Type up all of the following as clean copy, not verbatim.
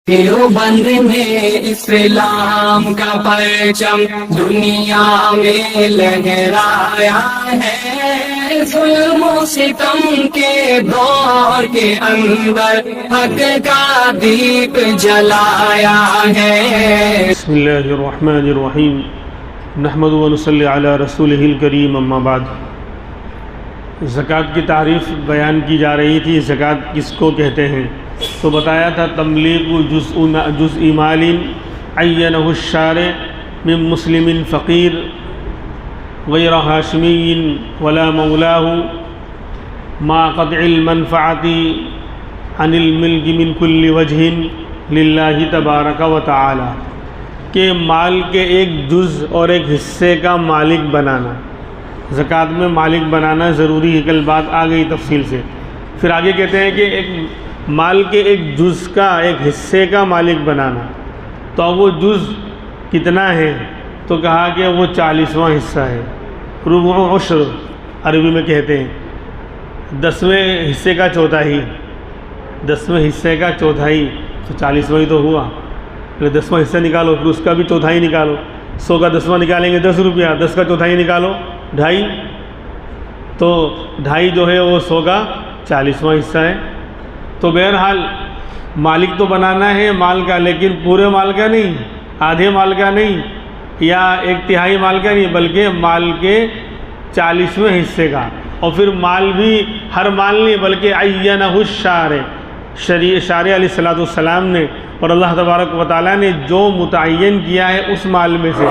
देवबंद में इस्लाम का परचम दुनिया में लहराया है। जुल्म सितम के दौर के अंदर हक का दीप जलाया है। बिस्मिल्लाहिर्रहमानिर्रहीम नहमदु व नसल्ली अला रसूलिहिल करीम अम्मा बाद। ज़कात की तारीफ़ बयान की जा रही थी। ज़कात किसको कहते हैं? तो बताया था तमलीगु जुज़ मालिन अय्यनहु शारे मिन मुस्लिमिन फ़कीर गैर हाशमीन वला मौलाहु मा क़त्इल मनफ़अति अनिल मिल्क मिन कुल्ली वजहिन लिल्लाहि तबारक व तआला के माल के एक जुज़ और एक हिस्से का मालिक बनाना। ज़कात में मालिक बनाना ज़रूरी है, कल बात आ गई तफसील से। फिर आगे कहते हैं कि एक माल के एक जुज़ का एक हिस्से का मालिक बनाना। तो अब वो जुज़ कितना है? तो कहा कि वो 40वां हिस्सा है। रुबु उश्र अरबी में कहते हैं 10वें हिस्से का चौथाई। 10वें हिस्से का चौथाई तो 40वां ही तो हुआ। फिर 10वां हिस्सा निकालो, फिर उसका भी चौथाई निकालो। 100 का 10वां निकालेंगे 10 रुपया, 10 का चौथाई निकालो 2.5, तो 2.5 जो है वो 100 का 40वां हिस्सा है। तो बहरहाल मालिक तो बनाना है माल का, लेकिन पूरे माल का नहीं, आधे माल का नहीं, या 1/3 माल का नहीं, बल्कि माल के 40वें हिस्से का। और फिर माल भी हर माल नहीं, बल्कि अय्यनहु शारे शारे अलैहिस्सलाम ने और अल्लाह तबारक व तआला ने जो मुतअय्यन किया है उस माल में से,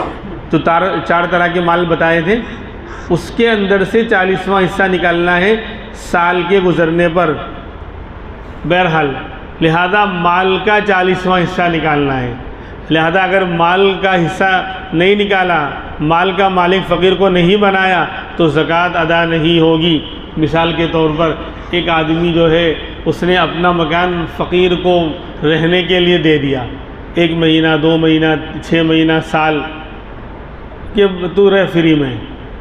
तो 4 तरह के माल बताए थे, उसके अंदर से 40वां हिस्सा निकालना है साल के गुज़रने पर। बहरहाल लिहाजा माल का 40वां हिस्सा निकालना है। लिहाजा अगर माल का हिस्सा नहीं निकाला, माल का मालिक फ़कीर को नहीं बनाया, तो ज़कात अदा नहीं होगी। मिसाल के तौर पर एक आदमी जो है उसने अपना मकान फ़कीर को रहने के लिए दे दिया, 1 महीना 2 महीना 6 महीना साल कि तू रह फ्री में,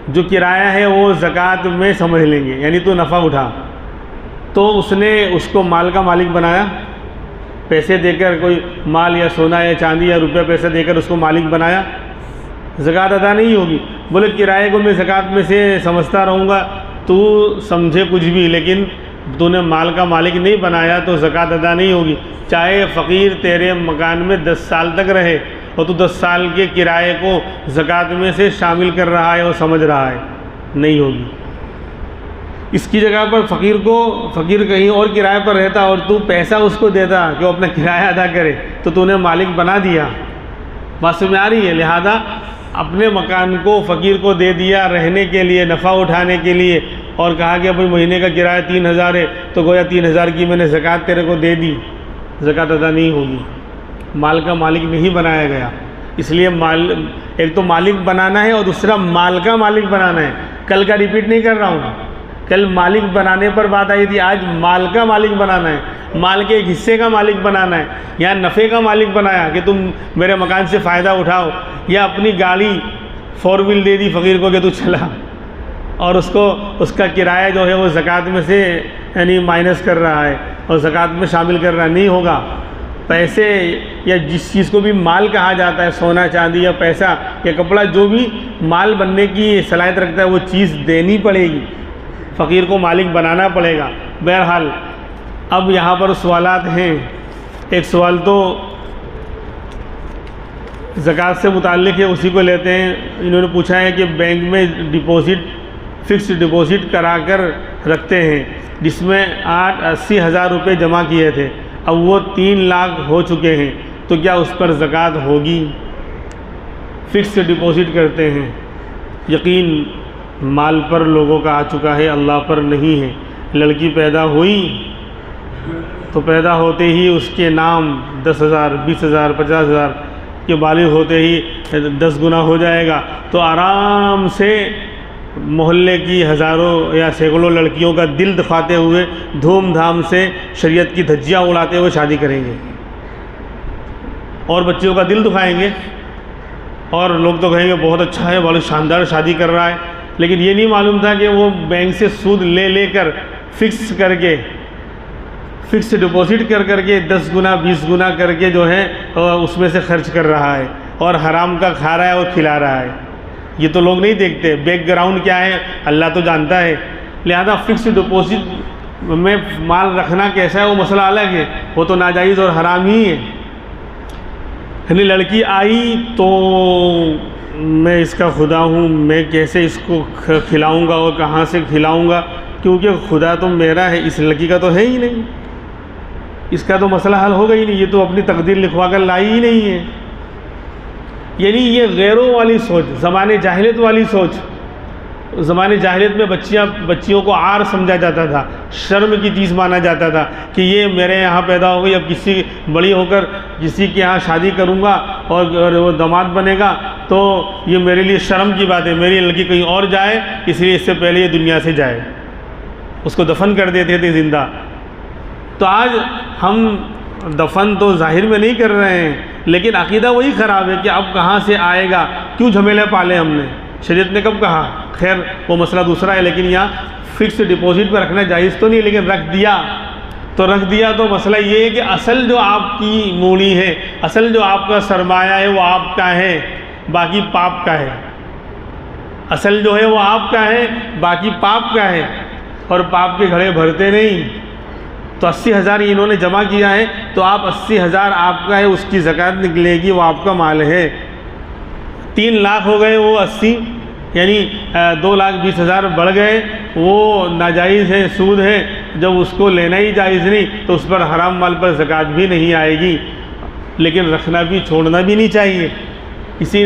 जो किराया है वो ज़कात में समझ लेंगे, यानी तू नफ़ा उठा। तो उसने उसको माल का मालिक बनाया, पैसे देकर, कोई माल या सोना या चांदी या रुपया पैसे देकर उसको मालिक बनाया, ज़कात अदा नहीं होगी। बोले किराए को मैं ज़कात में से समझता रहूँगा, तू समझे कुछ भी, लेकिन तूने माल का मालिक नहीं बनाया तो ज़कात अदा नहीं होगी। चाहे फ़कीर तेरे मकान में 10 साल तक रहे और तू 10 साल के किराए को ज़कात में से शामिल कर रहा है और समझ रहा है, नहीं होगी। इसकी जगह पर फ़कीर कहीं और किराए पर रहता और तू पैसा उसको देता कि वो अपना किराया अदा करे, तो तूने मालिक बना दिया। बात समझ में आ रही है? लिहाजा अपने मकान को फ़कीर को दे दिया रहने के लिए, नफ़ा उठाने के लिए, और कहा कि भाई महीने का किराया 3000 है, तो गोया 3000 की मैंने ज़कात तेरे को दे दी, ज़कात अदा नहीं होगी। माल का मालिक नहीं बनाया गया। इसलिए एक तो मालिक बनाना है और दूसरा माल का मालिक बनाना है। कल का रिपीट नहीं कर रहा हूँ, कल मालिक बनाने पर बात आई थी, आज माल का मालिक बनाना है, माल के एक हिस्से का मालिक बनाना है। यहाँ नफ़े का मालिक बनाया कि तुम मेरे मकान से फ़ायदा उठाओ, या अपनी गाड़ी 4 व्हील दे दी फ़कीर को कि तू चला, और उसको उसका किराया जो है वो ज़कात में से यानी माइनस कर रहा है और ज़कात में शामिल कर रहा नहीं होगा। पैसे या जिस चीज़ को भी माल कहा जाता है, सोना चांदी या पैसा या कपड़ा, जो भी माल बनने की सलाहियत रखता है वो चीज़ देनी पड़ेगी, फ़कीर को मालिक बनाना पड़ेगा। बहरहाल अब यहाँ पर सवालात हैं। एक सवाल तो ज़कात से मुताल्लिक़ है, उसी को लेते हैं। इन्होंने पूछा है कि बैंक में फ़िक्स डिपॉज़िट करा कर रखते हैं, जिसमें 80 हज़ार रुपये जमा किए थे, अब वो 3 लाख हो चुके हैं, तो क्या उस पर ज़कात होगी? फ़िक्स डिपॉज़िट करते हैं, यकीन माल पर लोगों का आ चुका है, अल्लाह पर नहीं है। लड़की पैदा हुई तो पैदा होते ही उसके नाम 10,000 20,000 50,000 के बालिग होते ही 10 गुना हो जाएगा, तो आराम से मोहल्ले की हज़ारों या सैकड़ों लड़कियों का दिल दुखाते हुए धूमधाम से शरीयत की धज्जियाँ उड़ाते हुए शादी करेंगे और बच्चों का दिल दुखाएंगे, और लोग तो कहेंगे बहुत अच्छा है, बहुत शानदार शादी कर रहा है। लेकिन ये नहीं मालूम था कि वो बैंक से सूद ले लेकर फ़िक्स करके फिक्स डिपॉजिट कर करके 10 गुना 20 गुना करके जो है उसमें से खर्च कर रहा है और हराम का खा रहा है और खिला रहा है। ये तो लोग नहीं देखते, बैकग्राउंड क्या है अल्लाह तो जानता है। लिहाजा फिक्स डिपॉजिट में माल रखना कैसा है वो मसला अलग है, वो तो नाजायज़ और हराम ही है। यानी लड़की आई तो मैं इसका खुदा हूँ, मैं कैसे इसको खिलाऊँगा और कहाँ से खिलाऊँगा, क्योंकि खुदा तो मेरा है, इस लड़की का तो है ही नहीं, इसका तो मसला हल होगा ही नहीं, ये तो अपनी तकदीर लिखवा कर लाई ही नहीं है। यानी ये गैरों वाली सोच, ज़माने जाहिलियत वाली सोच। ज़माने जाहिलियत में बच्चियों को आर समझा जाता था, शर्म की चीज़ माना जाता था कि ये मेरे यहाँ पैदा हो गई, अब किसी बड़ी होकर किसी के यहाँ शादी करूँगा और वो दामाद बनेगा तो ये मेरे लिए शर्म की बात है, मेरी लड़की कहीं और जाए इसलिए इससे पहले ये दुनिया से जाए, उसको दफन कर देते थे ज़िंदा। तो आज हम दफन तो ज़ाहिर में नहीं कर रहे हैं, लेकिन अक़ीदा वही ख़राब है कि अब कहाँ से आएगा, क्यों झमेले पाले हमने, शरीयत ने कब कहा। खैर वो मसला दूसरा है, लेकिन यहाँ फ़िक्स डिपॉजिट पर रखना जायज़ तो नहीं, लेकिन रख दिया तो मसला ये है कि असल जो आपकी मूड़ी है, असल जो आपका सरमाया है वो आपका है, बाकी पाप का है। असल जो है वो आपका है, बाकी पाप का है, और पाप के घड़े भरते नहीं। तो 80,000 इन्होंने जमा किया है तो आप 80,000 आपका है, उसकी ज़कात निकलेगी, वो आपका माल है। 3 लाख हो गए वो 80, यानी 2,20,000 बढ़ गए, वो नाजायज़ है, सूद है। जब उसको लेना ही जायज़ नहीं तो उस पर हराम माल पर ज़कात भी नहीं आएगी, लेकिन रखना भी छोड़ना भी नहीं चाहिए। इसी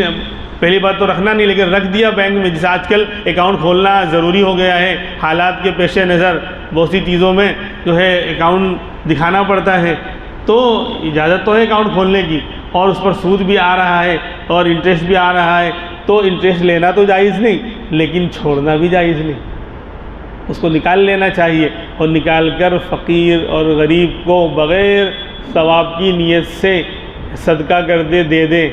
पहली बात तो रखना नहीं, लेकिन रख दिया बैंक में। जैसे आजकल अकाउंट खोलना ज़रूरी हो गया है, हालात के पेश नज़र बहुत सी चीज़ों में जो है अकाउंट दिखाना पड़ता है, तो इजाज़त तो है अकाउंट खोलने की, और उस पर सूद भी आ रहा है और इंटरेस्ट भी आ रहा है, तो इंटरेस्ट लेना तो जायज़ नहीं, लेकिन छोड़ना भी जायज़ नहीं, उसको निकाल लेना चाहिए। और निकाल कर फ़कीर और गरीब को बग़ैर सवाब की नीयत से सदका कर दे दे।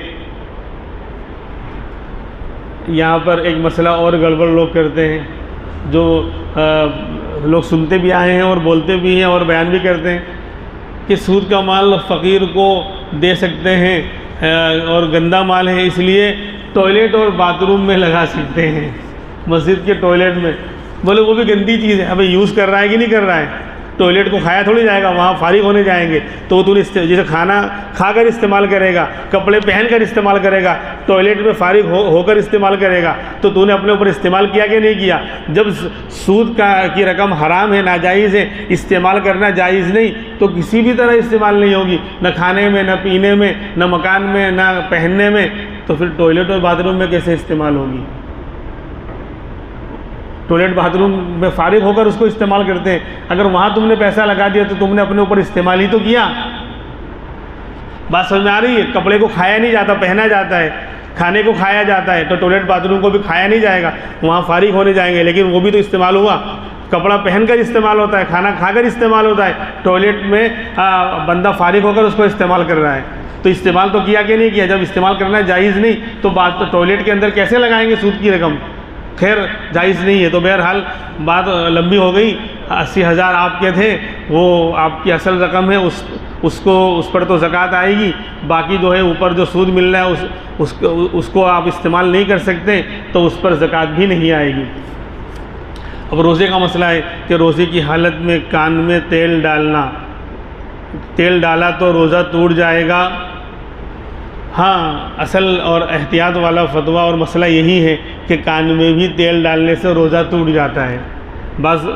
यहाँ पर एक मसला और गड़बड़ लोग करते हैं, जो लोग सुनते भी आए हैं और बोलते भी हैं और बयान भी करते हैं कि सूद का माल फ़कीर को दे सकते हैं और गंदा माल है इसलिए टॉयलेट और बाथरूम में लगा सकते हैं, मस्जिद के टॉयलेट में। बोले वो भी गंदी चीज़ है, अबे यूज़ कर रहा है कि नहीं कर रहा है, टॉयलेट को खाया थोड़ी जाएगा, वहाँ फारिग होने जाएंगे, तो तूने जैसे खाना खाकर इस्तेमाल करेगा, कपड़े पहनकर इस्तेमाल करेगा, टॉयलेट में फारिग होकर इस्तेमाल करेगा, तो तूने अपने ऊपर इस्तेमाल किया कि नहीं किया। जब सूद की रकम हराम है, नाजायज़ है, इस्तेमाल करना जायज़ नहीं, तो किसी भी तरह इस्तेमाल नहीं होगी, न खाने में, न पीने में, न मकान में, न पहनने में, तो फिर टॉयलेट और बाथरूम में कैसे इस्तेमाल होगी। टॉयलेट बाथरूम में फारिग होकर उसको इस्तेमाल करते हैं, अगर वहाँ तुमने पैसा लगा दिया तो तुमने अपने ऊपर इस्तेमाल ही तो किया। बात समझ में आ रही है। कपड़े को खाया नहीं जाता, पहना जाता है, खाने को खाया जाता है, तो टॉयलेट बाथरूम को भी खाया नहीं जाएगा, वहाँ फारिग होने जाएंगे, लेकिन वो भी तो इस्तेमाल हुआ। कपड़ा पहनकर इस्तेमाल होता है, खाना खाकर इस्तेमाल होता है, टॉयलेट में बंदा फारिग होकर उसको इस्तेमाल कर रहा है, तो इस्तेमाल तो किया कि नहीं किया। जब इस्तेमाल करना जायज़ नहीं तो बात तो टॉयलेट के अंदर कैसे लगाएंगे सूद की रकम, खैर जायज़ नहीं है। तो बहरहाल बात लंबी हो गई। 80,000 आपके थे, वो आपकी असल रकम है, उस पर तो ज़कात आएगी, बाकी जो है ऊपर जो सूद मिल रहा है उसको आप इस्तेमाल नहीं कर सकते, तो उस पर ज़कात भी नहीं आएगी। अब रोज़े का मसला है कि रोज़े की हालत में कान में तेल डालना, तेल डाला तो रोज़ा टूट जाएगा। हाँ, असल और एहतियात वाला फतवा और मसला यही है कि कान में भी तेल डालने से रोज़ा टूट जाता है। बस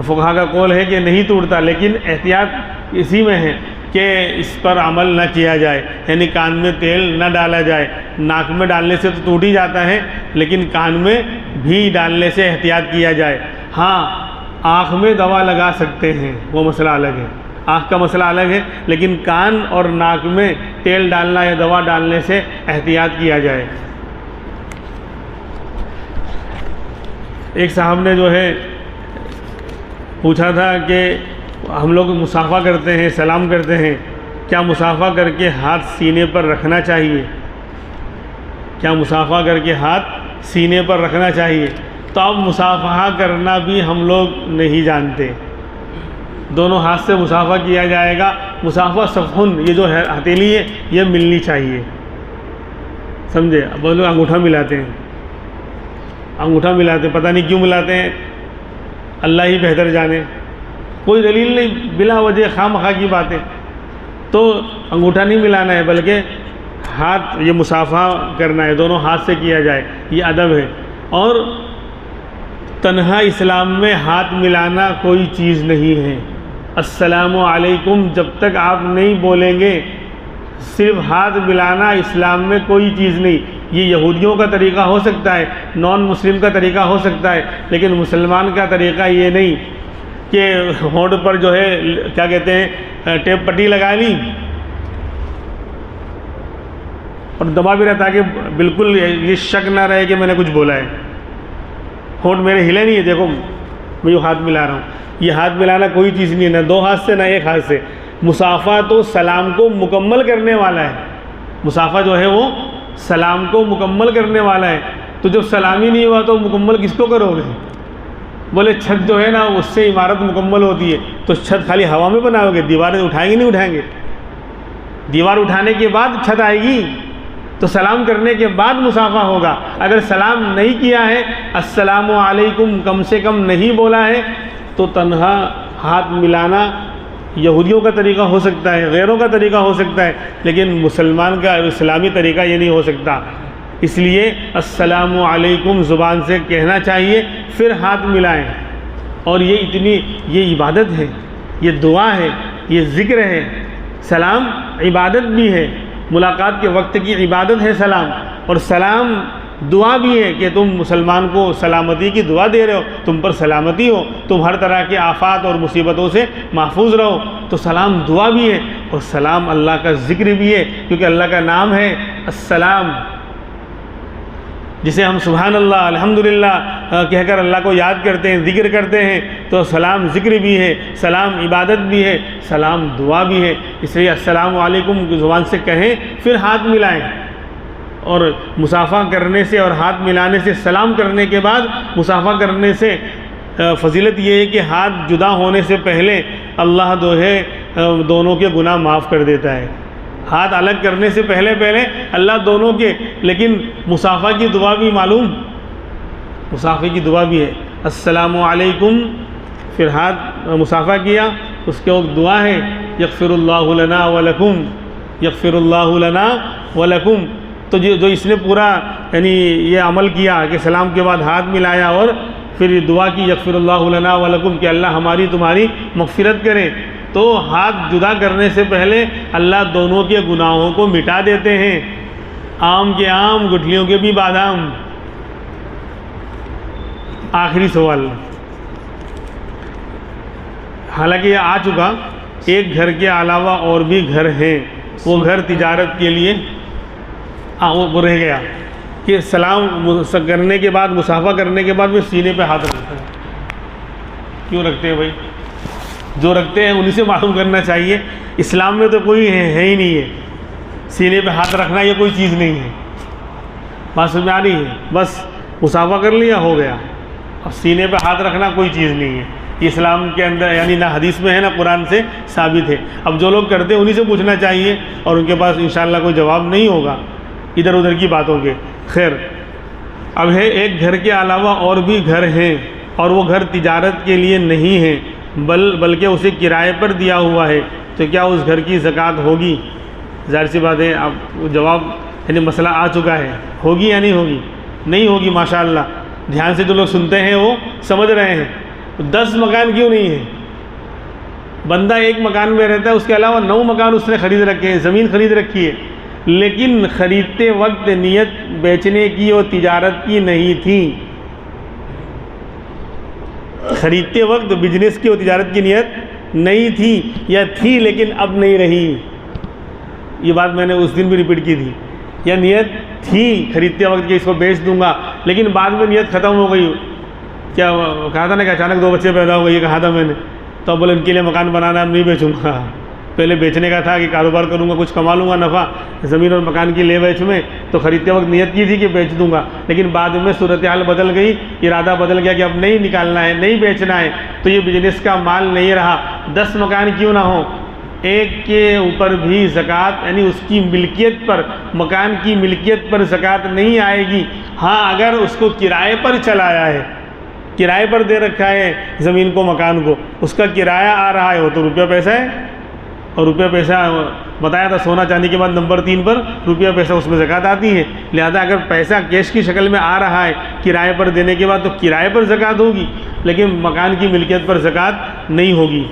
फुक़हा का कौल है कि नहीं टूटता, लेकिन एहतियात इसी में है कि इस पर अमल न किया जाए, यानी कान में तेल न डाला जाए। नाक में डालने से तो टूट ही जाता है, लेकिन कान में भी डालने से एहतियात किया जाए। हाँ, आँख में दवा लगा सकते हैं, वो मसला अलग है, आँख का मसला अलग है, लेकिन कान और नाक में तेल डालना या दवा डालने से एहतियात किया जाए। एक साहब ने जो है पूछा था कि हम लोग मुसाफ़ा करते हैं, सलाम करते हैं, क्या मुसाफ़ा करके हाथ सीने पर रखना चाहिए? क्या मुसाफ़ा करके हाथ सीने पर रखना चाहिए? तो अब मुसाफ़ा करना भी हम लोग नहीं जानते। दोनों हाथ से मुसाफा किया जाएगा। मुसाफा सफ़ुन, ये जो है हथेली है ये मिलनी चाहिए, समझे। अब वो लोग अंगूठा मिलाते हैं, अंगूठा मिलाते हैं, पता नहीं क्यों मिलाते हैं, अल्लाह ही बेहतर जाने, कोई दलील नहीं, बिला वजह खामखा की बातें। तो अंगूठा नहीं मिलाना है, बल्कि हाथ, ये मुसाफा करना है, दोनों हाथ से किया जाए, ये अदब है। और तन्हा इस्लाम में हाथ मिलाना कोई चीज़ नहीं है। अस्सलामु अलैकुम जब तक आप नहीं बोलेंगे, सिर्फ हाथ मिलाना इस्लाम में कोई चीज़ नहीं। ये यहूदियों का तरीक़ा हो सकता है, नॉन मुस्लिम का तरीक़ा हो सकता है, लेकिन मुसलमान का तरीक़ा ये नहीं कि होंठ पर जो है क्या कहते हैं टेप पट्टी लगा ली और दबा भी रहता कि बिल्कुल ये शक ना रहे कि मैंने कुछ बोला है। होंठ मेरे हिले नहीं है, देखो मैं यूँ हाथ मिला रहा हूँ। ये हाथ मिलाना कोई चीज़ नहीं है, ना दो हाथ से ना एक हाथ से। मुसाफा तो सलाम को मुकम्मल करने वाला है, मुसाफा जो है वो सलाम को मुकम्मल करने वाला है। तो जब सलाम ही नहीं हुआ तो मुकम्मल किसको करोगे? बोले छत जो है ना उससे इमारत मुकम्मल होती है, तो छत खाली हवा में बनाओगे, दीवारें उठाएंगे नहीं उठाएंगे? दीवार उठाने के बाद छत आएगी। तो सलाम करने के बाद मुसाफा होगा। अगर सलाम नहीं किया है, अस्सलामु अलैकुम कम से कम नहीं बोला है, तो तन्हा हाथ मिलाना यहूदियों का तरीक़ा हो सकता है, गैरों का तरीक़ा हो सकता है, लेकिन मुसलमान का इस्लामी तरीक़ा ये नहीं हो सकता। इसलिए अस्सलामु अलैकुम ज़ुबान से कहना चाहिए, फिर हाथ मिलाएं। और ये इबादत है, ये दुआ है, ये ज़िक्र है। सलाम इबादत भी है, मुलाकात के वक्त की इबादत है सलाम, और सलाम दुआ भी है कि तुम मुसलमान को सलामती की दुआ दे रहे हो, तुम पर सलामती हो, तुम हर तरह के आफात और मुसीबतों से महफूज रहो। तो सलाम दुआ भी है, और सलाम अल्लाह का ज़िक्र भी है, क्योंकि अल्लाह का नाम है अस्सलाम, जिसे हम सुभान अल्लाह अल्हम्दुलिल्लाह कहकर अल्लाह को याद करते हैं, ज़िक्र करते हैं। तो सलाम ज़िक्र भी है, सलाम इबादत भी है, सलाम दुआ भी है। इसलिए अस्सलामु अलैकुम ज़ुबान से कहें, फिर हाथ मिलाएं। और मुसाफा करने से और हाथ मिलाने से, सलाम करने के बाद मुसाफा करने से फ़जीलत ये है कि हाथ जुदा होने से पहले अल्लाह जो है दोनों के गुनाह माफ़ कर देता है। हाथ अलग करने से पहले अल्लाह दोनों के, लेकिन मुसाफा की दुआ भी मालूम, मुसाफे की दुआ भी है, अस्सलामु अलैकुम, फिर हाथ मुसाफा किया, उसके वक्त दुआ है यग़फ़िरुल्लाहु लना व लकुम, यग़फ़िरुल्लाहु लना व लकुम। तो जो इसने पूरा यानी ये अमल किया कि सलाम के बाद हाथ मिलाया और फिर ये दुआ की यग़फ़िरुल्लाहु लना व लकुम कि अल्लाह हमारी तुम्हारी मग़फ़िरत करे, तो हाथ जुदा करने से पहले अल्लाह दोनों के गुनाहों को मिटा देते हैं। आम के आम, गुठलियों के भी बादाम। आखिरी सवाल, हालांकि यह आ चुका, एक घर के अलावा और भी घर हैं, वो घर तिजारत के लिए वो रह गया कि सलाम करने के बाद, मुसाफा करने के बाद वे सीने पे हाथ रखते हैं। क्यों रखते हैं भाई? जो रखते हैं उन्हीं से मालूम करना चाहिए। इस्लाम में तो कोई है ही नहीं है, सीने पे हाथ रखना ये कोई चीज़ नहीं है। बात समझ में आ रही है? बस मुसाफा कर लिया, हो गया। अब सीने पे हाथ रखना कोई चीज़ नहीं है, इस्लाम के अंदर यानी ना हदीस में है ना कुरान से साबित है। अब जो लोग करते हैं उन्हीं से पूछना चाहिए, और उनके पास इंशाअल्लाह कोई जवाब नहीं होगा इधर उधर की बातों के। खैर, अब है एक घर के अलावा और भी घर हैं, और वो घर तिजारत के लिए नहीं है, बल्कि उसे किराए पर दिया हुआ है, तो क्या उस घर की ज़कात होगी? ज़ाहिर सी बात है, अब जवाब यानी मसला आ चुका है, होगी या नहीं होगी? नहीं होगी। माशाअल्लाह ध्यान से जो लोग सुनते हैं वो समझ रहे हैं। 10 मकान क्यों नहीं है? बंदा एक मकान में रहता है, उसके अलावा 9 मकान उसने ख़रीद रखे हैं, ज़मीन ख़रीद रखी है, लेकिन ख़रीदते वक्त नियत बेचने की और तिजारत की नहीं थी। ख़रीदते वक्त बिजनेस की और तिजारत की नियत नहीं थी, या थी लेकिन अब नहीं रही। ये बात मैंने उस दिन भी रिपीट की थी। या नियत थी ख़रीदते वक्त कि इसको बेच दूंगा, लेकिन बाद में नियत ख़त्म हो गई। क्या कहा था ना कि अचानक 2 बच्चे पैदा हो गए, ये कहा था मैंने, तो बोले उनके लिए मकान बनाना नहीं बेचूँगा। पहले बेचने का था कि कारोबार करूँगा, कुछ कमा लूँगा नफ़ा ज़मीन और मकान की ले बेच में, तो ख़रीदते वक्त नियत की थी कि बेच दूँगा, लेकिन बाद में सूरत हाल बदल गई, इरादा बदल गया कि अब नहीं निकालना है, नहीं बेचना है, तो ये बिजनेस का माल नहीं रहा। 10 मकान क्यों ना हो, एक के ऊपर भी ज़कात यानी उसकी मिल्कियत पर, मकान की मिल्कियत पर ज़कात नहीं आएगी। हाँ, अगर उसको किराए पर चलाया है, किराए पर दे रखा है ज़मीन को, मकान को, उसका किराया आ रहा है, वो तो रुपया पैसा है, और रुपया पैसा बताया था सोना चांदी के बाद नंबर 3 पर रुपया पैसा, उसमें ज़कात आती है। लिहाजा अगर पैसा कैश की शक्ल में आ रहा है किराए पर देने के बाद, तो किराए पर ज़कात होगी, लेकिन मकान की मिल्कियत पर ज़कात नहीं होगी।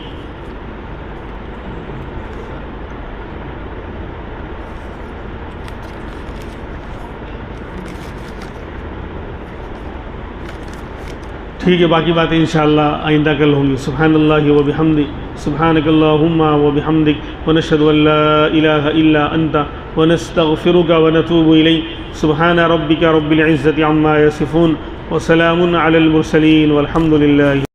ठीक है, बाकी बातें इंशाअल्लाह आइंदा कल होंगी। सुब्हानल्लाहि व बिहम्दिही, सुब्हानकल्लाहुम्मा व बिहम्दिक, व नशहदु अल्ला इलाहा इल्ला अंता व नस्तगफिरुका व नतूबु इलैक। सुब्हान रब्बिका रब्बिल इज़्ज़ति अम्मा यसिफून व सलामुन अलल मुरसलीन वल्हम्दुलिल्लाहि